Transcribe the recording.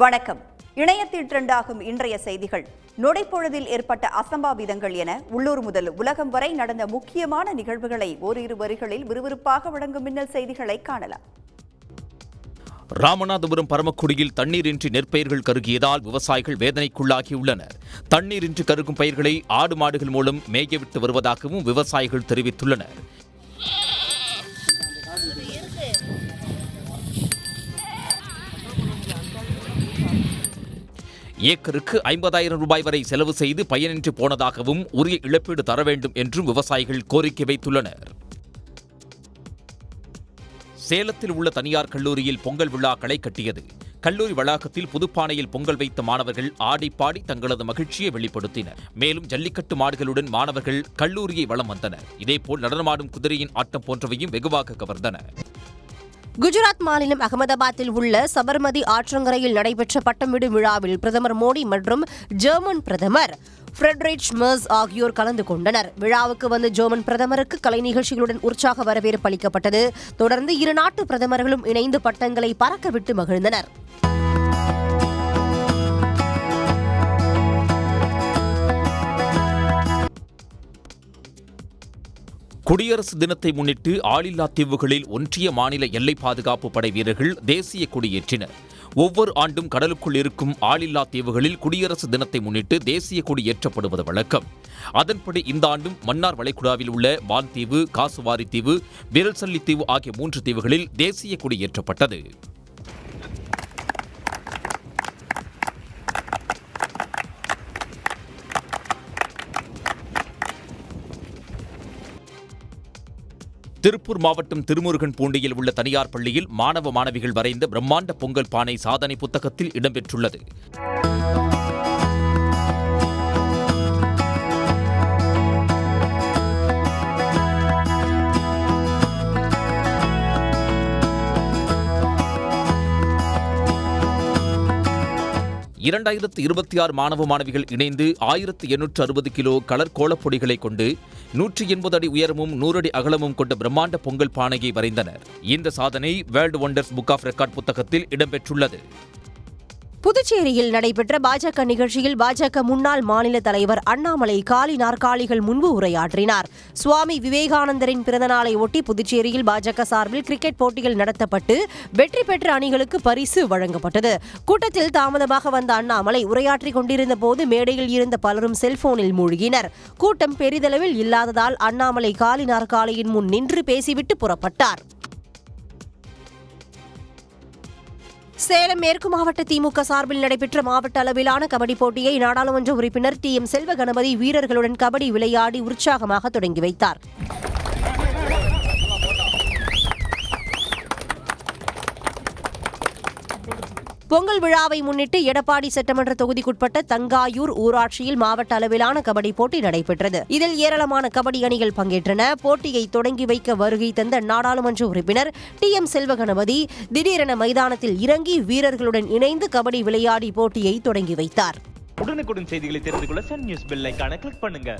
வணக்கம். இணையத்தில் ட்ரெண்டாகும் இன்றைய செய்திகள். நொடிப்பொழுதில் ஏற்பட்ட அசம்பாவிதங்கள் என உள்ளூர் முதல் உலகம் வரை நடந்த முக்கியமான நிகழ்வுகளை ஓரிரு வரிகளில் விறுவிறுப்பாக வழங்கும் மின்னல் செய்திகளை காணலாம். ராமநாதபுரம் பரமக்குடியில் தண்ணீரின்றி நெற்பயிர்கள் கருகியதால் விவசாயிகள் வேதனைக்குள்ளாகியுள்ளனர். தண்ணீரின்றி கருகும் பயிர்களை ஆடு மாடுகள் மூலம் மேயவிட்டு வருவதாகவும் விவசாயிகள் தெரிவித்துள்ளனர். ஏக்கருக்கு 50,000 ரூபாய் வரை செலவு செய்து பயனின்றி போனதாகவும் உரிய இழப்பீடு தர வேண்டும் என்றும் விவசாயிகள் கோரிக்கை வைத்துள்ளனர். சேலத்தில் உள்ள தனியார் கல்லூரியில் பொங்கல் விழா களை கட்டியது. கல்லூரி வளாகத்தில் புதுப்பானையில் பொங்கல் வைத்த மாணவர்கள் ஆடிப்பாடி தங்களது மகிழ்ச்சியை வெளிப்படுத்தினர். மேலும் ஜல்லிக்கட்டு மாடுகளுடன் மாணவர்கள் கல்லூரியை வலம் வந்தனர். இதேபோல் நடனமாடும் குதிரையின் ஆட்டம் போன்றவையும் வெகுவாக கவர்ந்தன. குஜராத் மாநிலம் அகமதாபாத்தில் உள்ள சபர்மதி ஆற்றங்கரையில் நடைபெற்ற பட்டம்விடும் விழாவில் பிரதமர் மோடி மற்றும் ஜெர்மன் பிரதமர் ஃபிரெட்ரிச் மெர்ஸ் ஆகியோர் கலந்து கொண்டனர். விழாவுக்கு வந்த ஜெர்மன் பிரதமருக்கு கலை நிகழ்ச்சிகளுடன் உற்சாக வரவேற்பு அளிக்கப்பட்டது. தொடர்ந்து இரு நாட்டு பிரதமர்களும் இணைந்து பட்டங்களை பறக்கவிட்டு மகிழ்ந்தனர். குடியரசு தினத்தை முன்னிட்டு ஆளில்லா தீவுகளில் ஒன்றிய மாநில எல்லை பாதுகாப்பு படை வீரர்கள் தேசிய கொடியேற்றினர். ஒவ்வொரு ஆண்டும் கடலுக்குள் இருக்கும் ஆளில்லா தீவுகளில் குடியரசு தினத்தை முன்னிட்டு தேசிய கொடி ஏற்றப்படுவது வழக்கம். அதன்படி இந்த ஆண்டும் மன்னார் வளைகுடாவில் உள்ள வான் தீவு, காசுவாரி தீவு, விரல்சல்லி தீவு ஆகிய 3 தீவுகளில் தேசிய கொடி ஏற்றப்பட்டது. திருப்பூர் மாவட்டம் திருமுருகன் பூண்டியில் உள்ள தனியார் பள்ளியில் மாணவ மாணவிகள் வரைந்த பிரம்மாண்ட பொங்கல் பானை சாதனை புத்தகத்தில் இடம்பெற்றுள்ளது. (2026) மாணவ மாணவிகள் இணைந்து 1860 கிலோ கலர் கோலப்பொடிகளை கொண்டு 180 அடி உயரமும் 100 அடி அகலமும் கொண்ட பிரம்மாண்ட பொங்கல் பானையை வரைந்தனர். இந்த சாதனை World Wonders Book of Record புத்தகத்தில் இடம்பெற்றுள்ளது. புதுச்சேரியில் நடைபெற்ற பாஜக நிகழ்ச்சியில் பாஜக முன்னாள் மாநில தலைவர் அண்ணாமலை காலி நாற்காலிகள் முன்பு உரையாற்றினார். சுவாமி விவேகானந்தரின் பிறந்தநாளை ஒட்டி புதுச்சேரியில் பாஜக சார்பில் கிரிக்கெட் போட்டிகள் நடத்தப்பட்டு வெற்றி பெற்ற அணிகளுக்கு பரிசு வழங்கப்பட்டது. கூட்டத்தில் தாமதமாக வந்த அண்ணாமலை உரையாற்றிக் கொண்டிருந்த போது மேடையில் இருந்த பலரும் செல்போனில் மூழ்கினர். கூட்டம் பெரிதளவில் இல்லாததால் அண்ணாமலை காலி நாற்காலியின் முன் நின்று பேசிவிட்டு புறப்பட்டார். சேலம் மேற்கு மாவட்ட திமுக சார்பில் நடைபெற்ற மாவட்ட அளவிலான கபடி போட்டியை நாடாளுமன்ற உறுப்பினர் TM செல்வ கணபதி வீரர்களுடன் கபடி விளையாடி உற்சாகமாக தொடங்கி வைத்தார். பொங்கல் விழாவை முன்னிட்டு எடப்பாடி சட்டமன்ற தொகுதிக்குட்பட்ட தங்காயூர் ஊராட்சியில் மாவட்ட அளவிலான கபடி போட்டி நடைபெற்றது. இதில் ஏராளமான கபடி அணிகள் பங்கேற்றன. போட்டியை தொடங்கி வைக்க வருகை தந்த நாடாளுமன்ற உறுப்பினர் TM செல்வ கணபதி திடீரென மைதானத்தில் இறங்கி வீரர்களுடன் இணைந்து கபடி விளையாடி போட்டியை தொடங்கி வைத்தார். உடனுக்குடன் செய்திகளை தெரிந்து கொள்ள சன் நியூஸ் பெல் ஐகானை கிளிக் பண்ணுங்க.